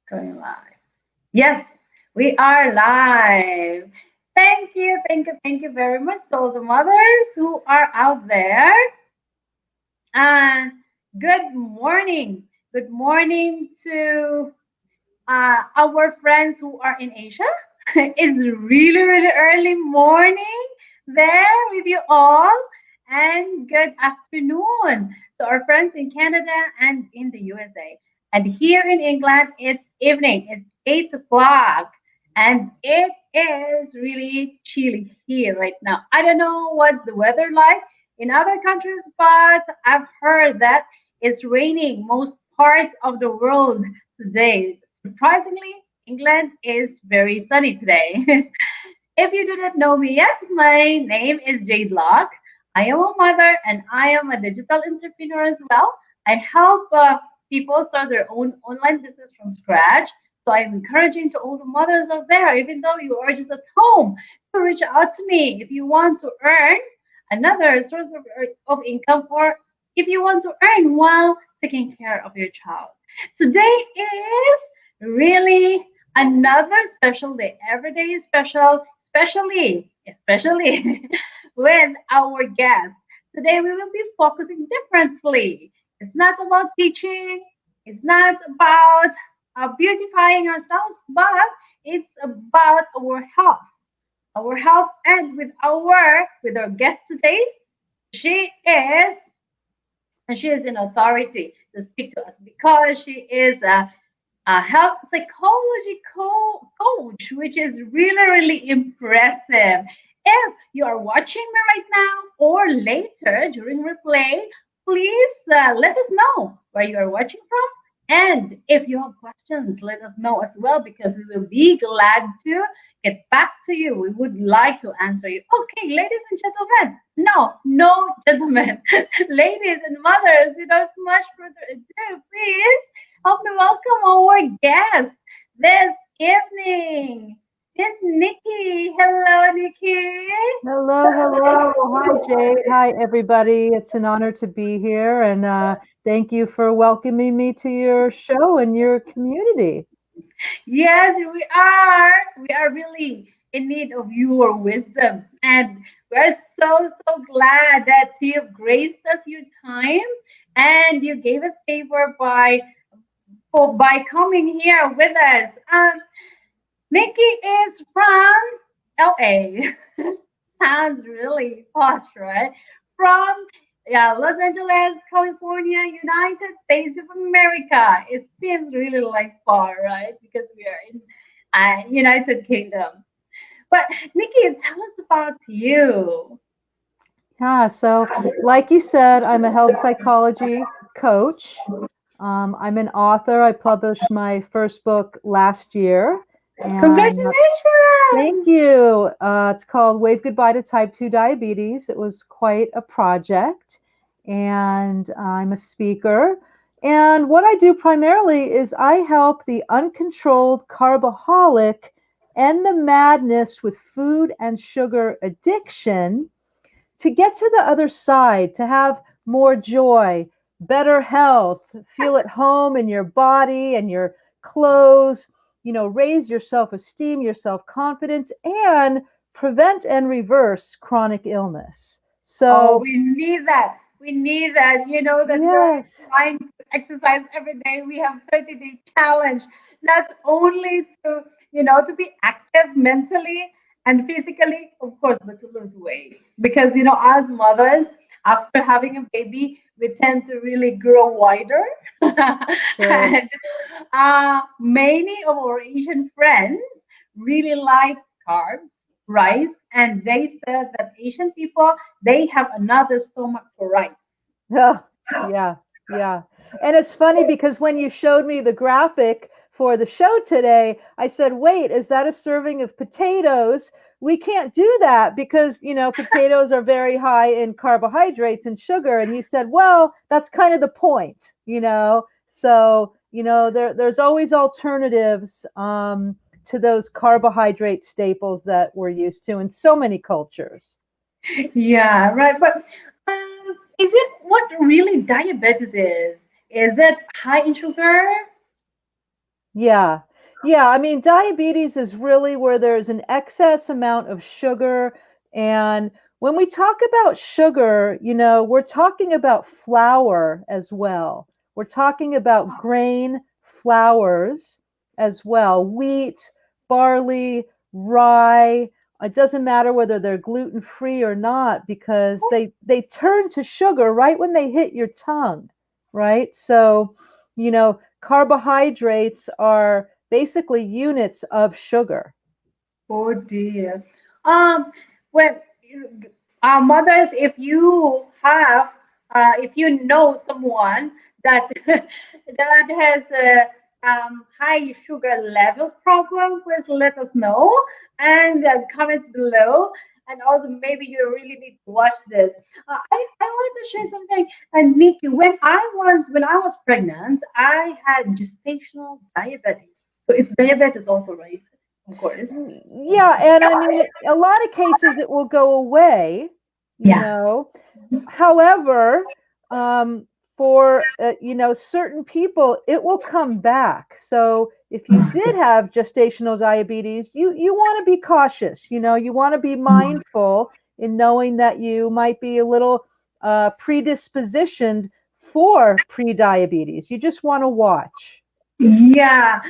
Going live. Yes, we are live. Thank you very much to all the mothers who are out there. And good morning. Good morning to our friends who are in Asia. It's really, really early morning there with you all. And good afternoon to our friends in Canada and in the USA. And here in England, it's evening. It's 8 o'clock. And it is really chilly here right now. I don't know what's the weather like in other countries, but I've heard that it's raining most part of the world today. Surprisingly, England is very sunny today. If you do not know me yet, my name is Jade Locke. I am a mother and I am a digital entrepreneur as well. I help people start their own online business from scratch. So I'm encouraging to all the mothers out there, even though you are just at home, to reach out to me if you want to earn another source of income or if you want to earn while taking care of your child. Today is really another special day. Every day is special, especially with our guests. Today we will be focusing differently. It's not about teaching, it's not about beautifying ourselves, but it's about our health. Our health, and with our guest today, she is and she is an authority to speak to us because she is a health psychology coach, which is really, really impressive. If you are watching me right now or later during replay, please let us know where you are watching from. And if you have questions, let us know as well because we will be glad to get back to you. We would like to answer you. Okay, ladies and gentlemen. No, gentlemen. Ladies and mothers, without much further ado, please help me welcome our guest this evening, Miss Nikki. Hello, Nikki. Hello, hello. Hi, Jade. Hi, everybody. It's an honor to be here, and thank you for welcoming me to your show and your community. Yes, we are. We are really in need of your wisdom, and we're so glad that you've graced us your time and you gave us favor by coming here with us. Nikki is from LA. Sounds really posh, right? From Los Angeles, California, United States of America. It seems really like far, right? Because we are in United Kingdom. But Nikki, tell us about you. Yeah, so like you said, I'm a health psychology coach. I'm an author. I published my first book last year, and thank Congratulations! you. It's called Wave Goodbye to Type 2 Diabetes. It was quite a project, and I'm a speaker. And what I do primarily is I help the uncontrolled carboholic and the madness with food and sugar addiction to get to the other side, to have more joy, better health, feel at home in your body and your clothes, raise your self esteem, your self confidence, and prevent and reverse chronic illness. Oh, So, we need that. We need that. You know that we're yes, trying to exercise every day. We have 30-day challenge, not only to be active mentally and physically, of course, but to lose weight. Because, as mothers, after having a baby, we tend to really grow wider. true. And many of our Asian friends really like carbs, rice, and they said that Asian people they have another stomach for rice. Yeah, yeah, yeah. And it's funny because when you showed me the graphic for the show today, I said, wait, is that a serving of potatoes? We can't do that because, potatoes are very high in carbohydrates and sugar. And you said, well, that's kind of the point. So, there's always alternatives to those carbohydrate staples that we're used to in so many cultures. Yeah, right. But is it what really diabetes is? Is it high in sugar? Yeah. Yeah. I mean, diabetes is really where there's an excess amount of sugar. And when we talk about sugar, we're talking about flour as well. We're talking about grain flours as well, wheat, barley, rye. It doesn't matter whether they're gluten free or not because they turn to sugar right when they hit your tongue, right? So, carbohydrates are basically units of sugar. Oh dear. Well, our mothers, if you know someone that that has a high sugar level problem, please let us know and comments below. And also, maybe you really need to watch this. I want to share something. And Nikki, when I was pregnant, I had gestational diabetes. So it's diabetes also, right? Of course. Yeah, and I mean, a lot of cases it will go away, you Yeah. know. However, for certain people, it will come back. So if you did have gestational diabetes, you want to be cautious. You want to be mindful in knowing that you might be a little predispositioned for pre-diabetes. You just want to watch. Yeah,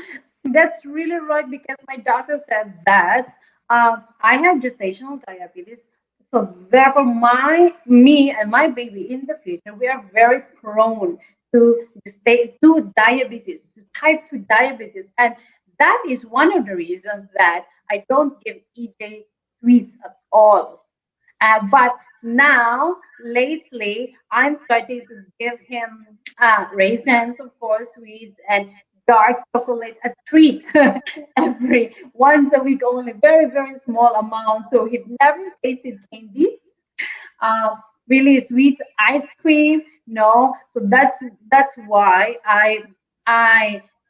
that's really right because my doctor said that I have gestational diabetes. So therefore, me and my baby in the future, we are very prone to diabetes, to type 2 diabetes. And that is one of the reasons that I don't give EJ sweets at all. But now, lately, I'm starting to give him raisins, of course, sweets, and dark chocolate, a treat every once a week only, very, very small amount. So he never tasted candies, uh, really sweet ice cream. No, so that's why I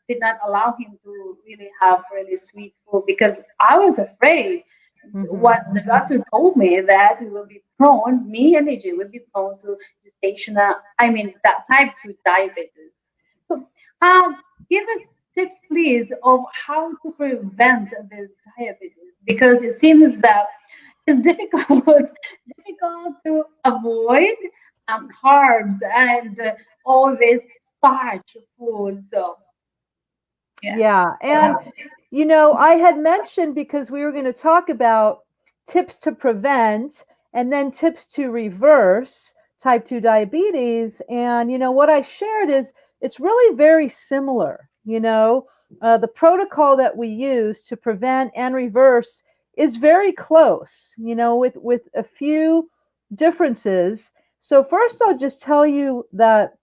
did not allow him to really have really sweet food because I was afraid. Hmm. What the doctor told me that we will be prone, me and AJ will be prone to gestational, I mean that type 2 diabetes. So give us tips please of how to prevent this diabetes because it seems that it's difficult difficult to avoid carbs and all this starch food. So yeah. Yeah, and I had mentioned because we were going to talk about tips to prevent and then tips to reverse type 2 diabetes. And, what I shared is it's really very similar. The protocol that we use to prevent and reverse is very close, with a few differences. So, first, I'll just tell you that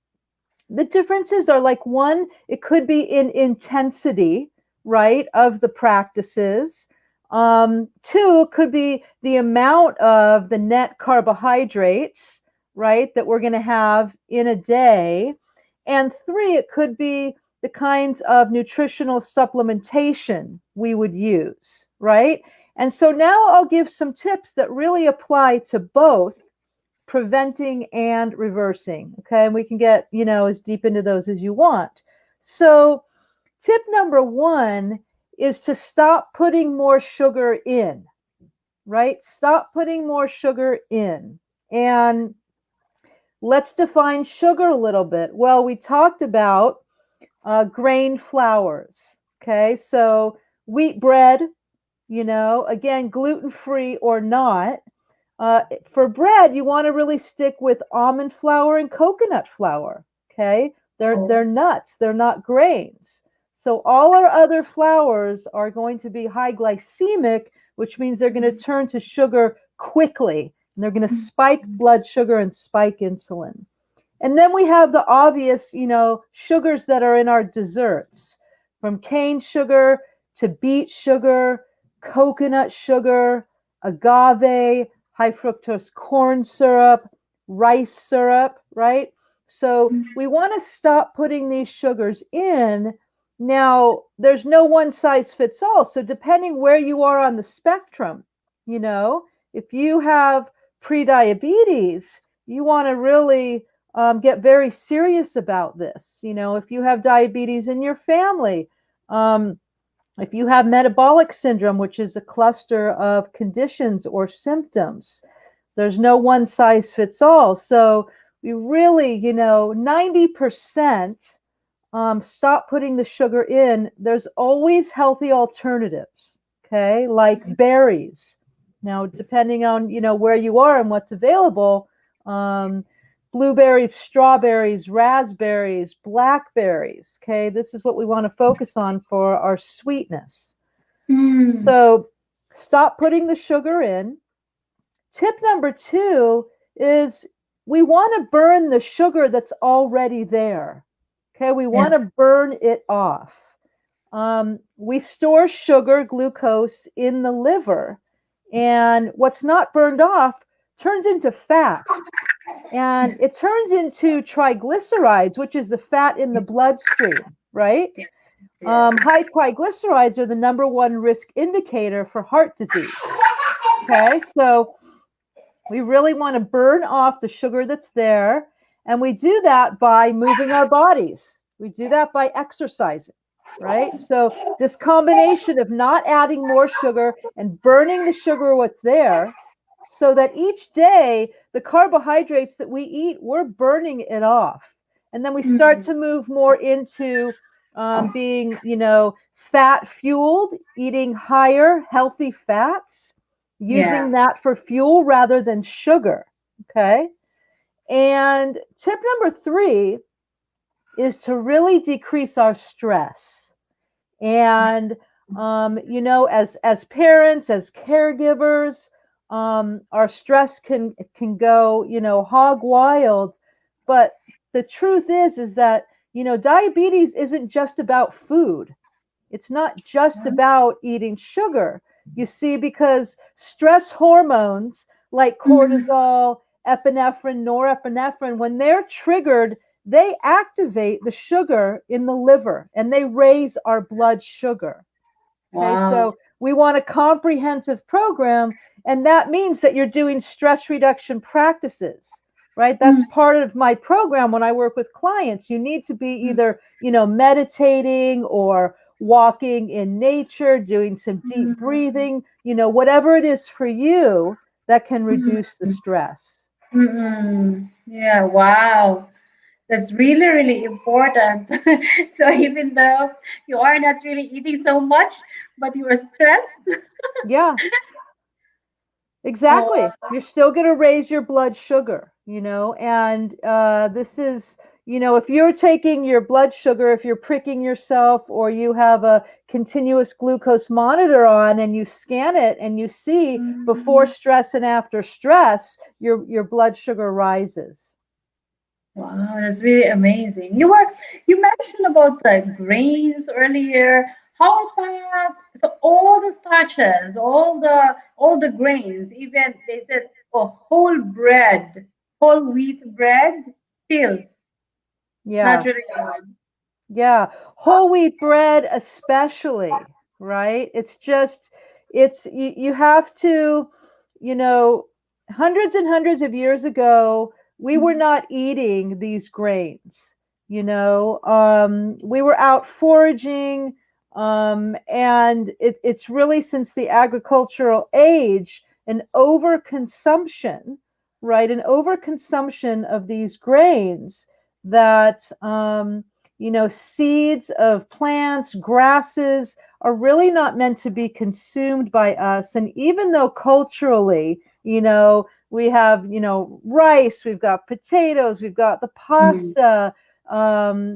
the differences are like one, it could be in intensity, right, of the practices. Two, it could be the amount of the net carbohydrates, right, that we're going to have in a day. And three, it could be the kinds of nutritional supplementation we would use, right? And so now I'll give some tips that really apply to both preventing and reversing. Okay. And we can get, as deep into those as you want. So, tip number one is to stop putting more sugar in, right? Stop putting more sugar in. And let's define sugar a little bit. Well, we talked about grain flours. Okay. So, wheat bread, again, gluten free or not. For bread, you want to really stick with almond flour and coconut flour. Okay, they're nuts. They're not grains. So all our other flours are going to be high glycemic, which means they're going to turn to sugar quickly, and they're going to spike blood sugar and spike insulin. And then we have the obvious, sugars that are in our desserts, from cane sugar to beet sugar, coconut sugar, agave, high fructose corn syrup, rice syrup, right? So we want to stop putting these sugars in. Now, there's no one size fits all. So depending where you are on the spectrum, you know, if you have prediabetes, you want to really get very serious about this. If you have diabetes in your family, If you have metabolic syndrome, which is a cluster of conditions or symptoms, there's no one size fits all. So we really, 90% stop putting the sugar in. There's always healthy alternatives, okay, like berries. Now, depending on, where you are and what's available, um, blueberries, strawberries, raspberries, blackberries, okay, this is what we want to focus on for our sweetness. Mm. So stop putting the sugar in. Tip number 2 is we want to burn the sugar that's already there. Okay, we Yeah. want to burn it off. We store sugar, glucose in the liver, and what's not burned off turns into fat. And it turns into triglycerides, which is the fat in the bloodstream, right? Yeah. Yeah. High triglycerides are the number one risk indicator for heart disease. Okay, so we really want to burn off the sugar that's there. And we do that by moving our bodies. We do that by exercising, right? So, this combination of not adding more sugar and burning the sugar what's there, so that each day the carbohydrates that we eat, we're burning it off. And then we start Mm. to move more into being, fat fueled, eating higher healthy fats, Yeah. using that for fuel rather than sugar. Okay. And tip number 3 is to really decrease our stress. And as parents, as caregivers, our stress can go, hog wild. But the truth is that, diabetes isn't just about food. It's not just about eating sugar, you see, because stress hormones like Mm. cortisol, epinephrine, norepinephrine, when they're triggered, they activate the sugar in the liver and they raise our blood sugar. Okay, Wow. so we want a comprehensive program, and that means that you're doing stress reduction practices, right? That's Mm. part of my program when I work with clients. You need to be Mm. either, meditating or walking in nature, doing some deep Mm. breathing, whatever it is for you that can reduce the Mm. stress. Mm. Yeah. Wow. That's really, really important. So even though you are not really eating so much, but you are stressed. Yeah, Oh, exactly. You're still going to raise your blood sugar, and this is, if you're taking your blood sugar, if you're pricking yourself or you have a continuous glucose monitor on and you scan it and you see before mm, stress and after stress, your blood sugar rises. wow, that's really amazing. You mentioned about the grains earlier. How about so all the starches, all the grains, even they said whole bread, whole wheat bread, still not Yeah. really good. Yeah, whole wheat bread especially, right? You have to, you know, hundreds and hundreds of years ago, we were not eating these grains, we were out foraging, and it's really since the agricultural age, an overconsumption, right? An overconsumption of these grains that, seeds of plants, grasses are really not meant to be consumed by us. And even though culturally, we have, rice, we've got potatoes, we've got the Mm, pasta,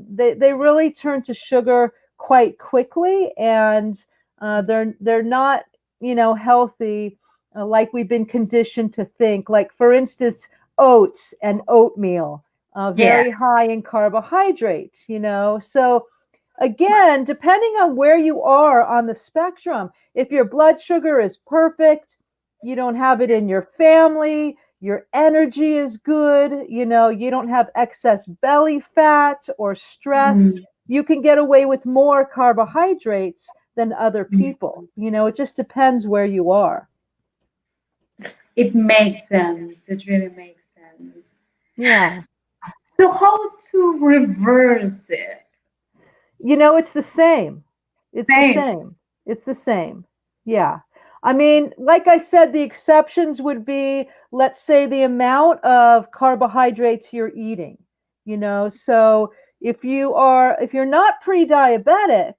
they really turn to sugar quite quickly, and they're not, healthy, like we've been conditioned to think. Like, for instance, oats and oatmeal, yeah. very high in carbohydrates, So, again, depending on where you are on the spectrum, if your blood sugar is perfect, you don't have it in your family, your energy is good, you don't have excess belly fat or stress, Mm, you can get away with more carbohydrates than other mm. people. It just depends where you are. It makes sense. It really makes sense. Yeah. So how to reverse it? It's the same. It's the Same. same. It's the same. Yeah. I mean, like I said, the exceptions would be, let's say, the amount of carbohydrates you're eating. So if you're not pre-diabetic,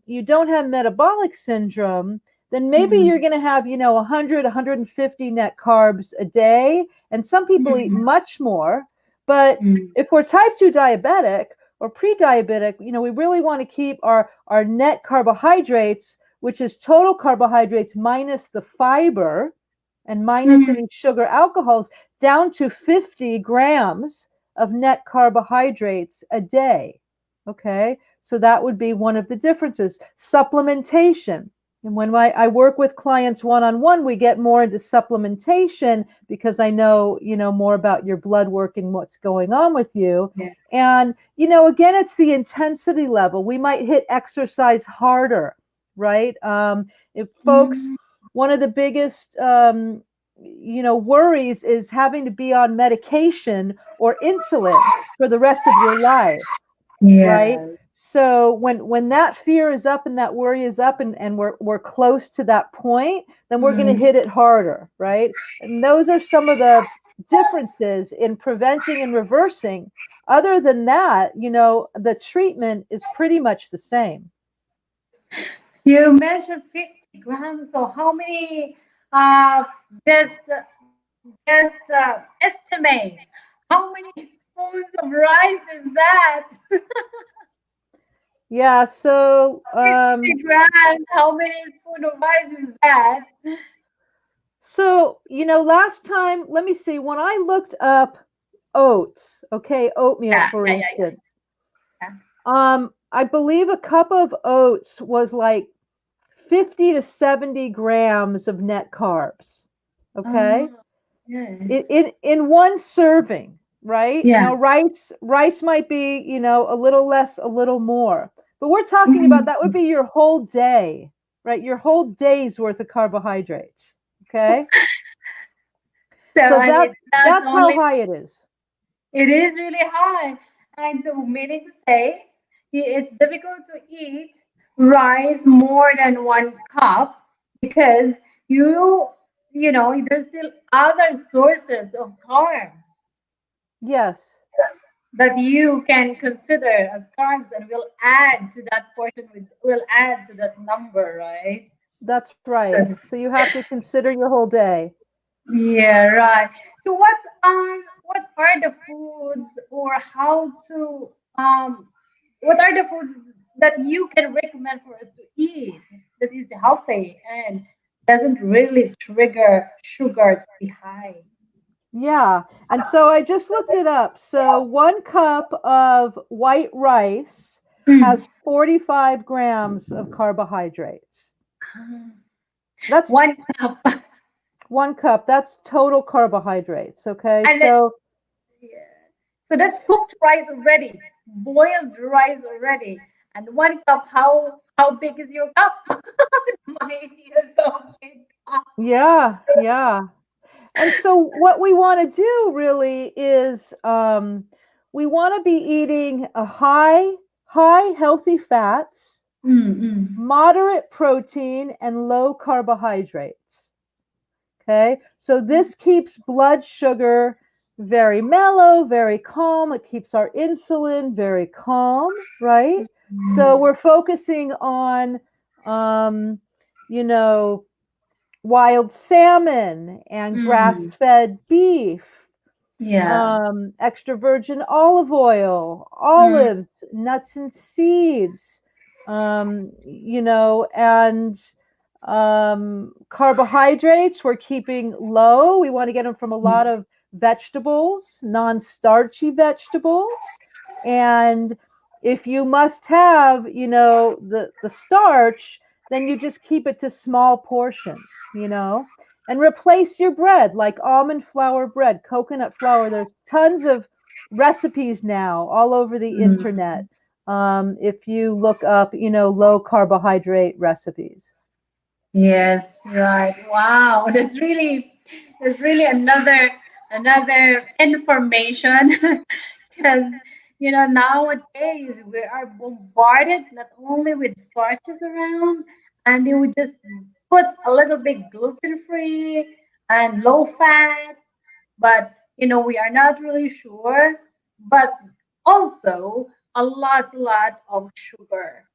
you don't have metabolic syndrome, then maybe Mm, you're going to have, 100, 150 net carbs a day. And some people eat mm, much more. But mm, if we're type 2 diabetic, or pre-diabetic, we really want to keep our net carbohydrates, which is total carbohydrates minus the fiber and minus mm. any sugar alcohols, down to 50 grams of net carbohydrates a day. Okay, so that would be one of the differences. Supplementation. And when I work with clients one-on-one, we get more into supplementation because I know, more about your blood work and what's going on with you. Yeah. And, again, it's the intensity level. We might hit exercise harder, right? If folks, Mm, one of the biggest, worries is having to be on medication or insulin for the rest of your life, right? yeah. So when that fear is up and that worry is up, and we're close to that point, then we're going to Mm. hit it harder, right? And those are some of the differences in preventing and reversing. Other than that, the treatment is pretty much the same. You mentioned 50 grams. So how many? Uh, just estimate how many spoons of rice is that? Yeah, so 50 grams. How many spoon of rice is that? last time, let me see, when I looked up oats, okay, oatmeal, Yeah, for yeah, yeah, instance, yeah. I believe a cup of oats was like 50 to 70 grams of net carbs. Okay. Oh, yeah, In one serving, right? yeah. Now rice might be, a little less, a little more. But we're talking about Mhm. that would be your whole day, right? Your whole day's worth of carbohydrates. Okay. So, So and it's not that's how only, high it is. it is really high. And so, meaning to say, it's difficult to eat rice more than 1 cup because you, there's still other sources of carbs Yes. that you can consider as carbs and will add to that portion, will add to that number, right? That's right. So you have to consider your whole day. Yeah, right. So what are the foods or how to what are the foods that you can recommend for us to eat that is healthy and doesn't really trigger sugar to be high? Yeah. And so I just looked it up. So 1 cup of white rice Mm. has 45 grams of carbohydrates. Ah, That's 1 cup. 1 cup. That's total carbohydrates. Okay. And that, So, yeah. So that's cooked rice already, boiled rice already. And 1 cup, how big is your cup? Mine is so big. yeah. Yeah. And so what we want to do really is we want to be eating a high healthy fats, Mm-mm. moderate protein, and low carbohydrates. Okay, so this keeps blood sugar very mellow, very calm. It keeps our insulin very calm, right? So Mm. we're focusing on, um, you know, wild salmon and grass Mm. fed beef, Yeah. extra virgin olive oil, Mm. olives, nuts and seeds, and carbohydrates we're keeping low. We want to get them from a lot of vegetables, non-starchy vegetables. And if you must have, the starch, then you just keep it to small portions. And replace your bread like almond flour bread, coconut flour. There's tons of recipes now all over the Mm. internet. If you look up, low carbohydrate recipes. Yes, right. Wow, that's really another information because Nowadays we are bombarded not only with starches around, and you would just put a little bit gluten free and low fat, but we are not really sure. But also a lot of sugar.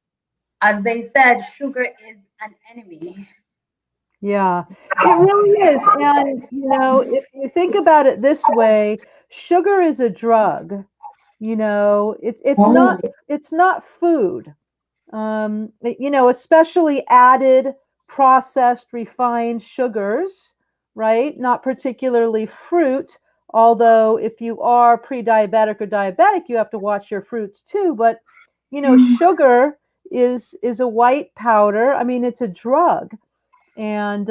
As they said, sugar is an enemy. Yeah, it really is. And, if you think about it this way, sugar is a drug. Oh. It's not food. Especially added, processed, refined sugars, right? Not particularly fruit, although if you are pre-diabetic or diabetic, you have to watch your fruits too. But, sugar is a white powder. I mean, it's a drug. And,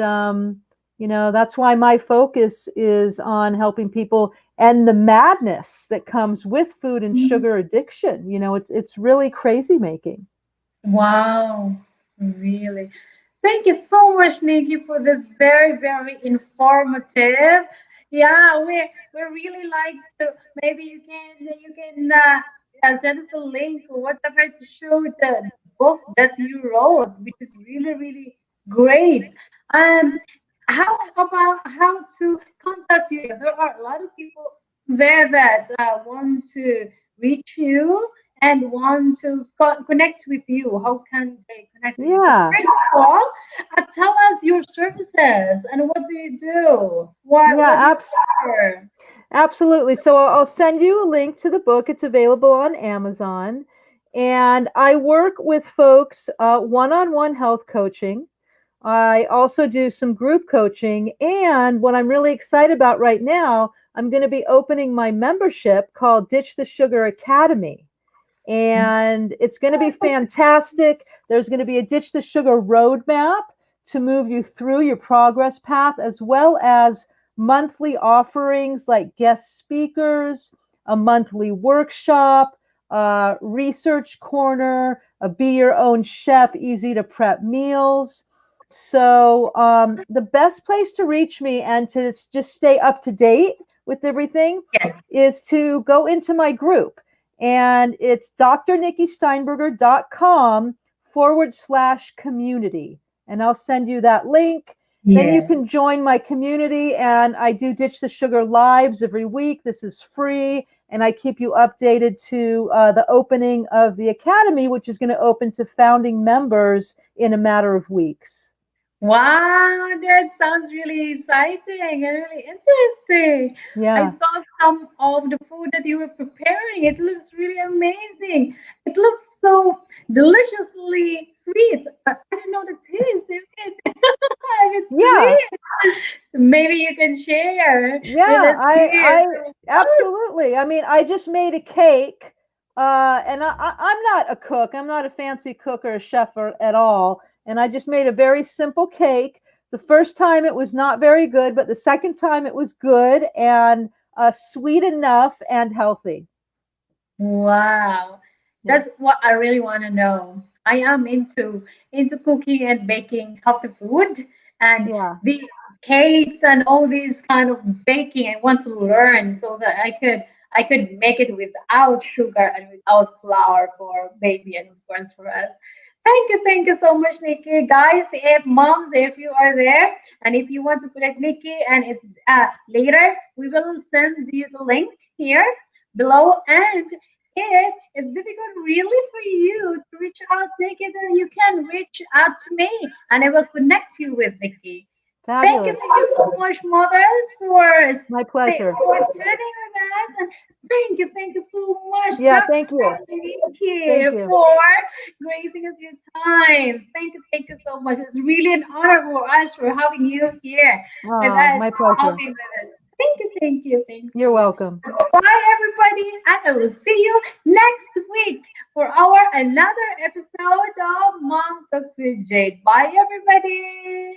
that's why my focus is on helping people end the madness that comes with food and sugar addiction. It's really crazy making. Wow, really. Thank you so much, Nikki, for this very, very informative. Yeah, we really like to. Maybe you can send us a link or whatever to show the book that you wrote, which is really, really great. Um, how about how to contact you? There are a lot of people there that want to reach you and want to connect with you. How can they connect with you? But Yeah. first of all, tell us your services and what do you do? What do Yeah, you offer? absolutely. So I'll send you a link to the book. It's available on Amazon. And I work with folks one-on-one health coaching. I also do some group coaching. And what I'm really excited about right now, I'm going to be opening my membership called Ditch the Sugar Academy, and it's going to be fantastic. There's going to be a Ditch the Sugar roadmap to move you through your progress path, as well as monthly offerings like guest speakers, a monthly workshop, research corner, a be your own chef, easy to prep meals. So, the best place to reach me and to just stay up to date with everything Yes. is to go into my group, and it's drnikkisteinberger.com/community. And I'll send you that link. Then you Yeah. can join my community, and I do Ditch the Sugar lives every week. This is free, and I keep you updated to the opening of the academy, which is going to open to founding members in a matter of weeks. Wow, that sounds really exciting and really interesting. I Yeah. saw some of the food that you were preparing. It looks really amazing. It looks so deliciously sweet, but I don't know the taste of it. If it's Yeah. sweet, so maybe you can share with Yeah, us here. I absolutely. I mean, I just made a cake, and I'm not a cook. I'm not a fancy cook or a chef at all. And I just made a very simple cake. The first time it was not very good, but the second time it was good and sweet enough and healthy. Wow, Yeah, that's what I really want to know. I am into cooking and baking healthy food and yeah, the cakes and all these kind of baking. I want to learn so that I could make it without sugar and without flour for baby and of course for us. Thank you so much, Nikki. Guys, if moms, if you are there and if you want to connect Nikki and it's later, we will send you the link here below. And if it's difficult really for you to reach out, Nikki, then you can reach out to me and I will connect you with Nikki. fabulous. Thank you so much, mothers, My pleasure. for tuning with us. And thank you so much, Yeah, thank you. Dr. Nikki, Thank you. for gracing us your time. Thank you so much. It's really an honor for us for having you here with us, My pleasure. helping with us. Thank You're you. welcome. Bye, everybody, and I will see you next week for our another episode of Mom Talks with Jade. Bye, everybody.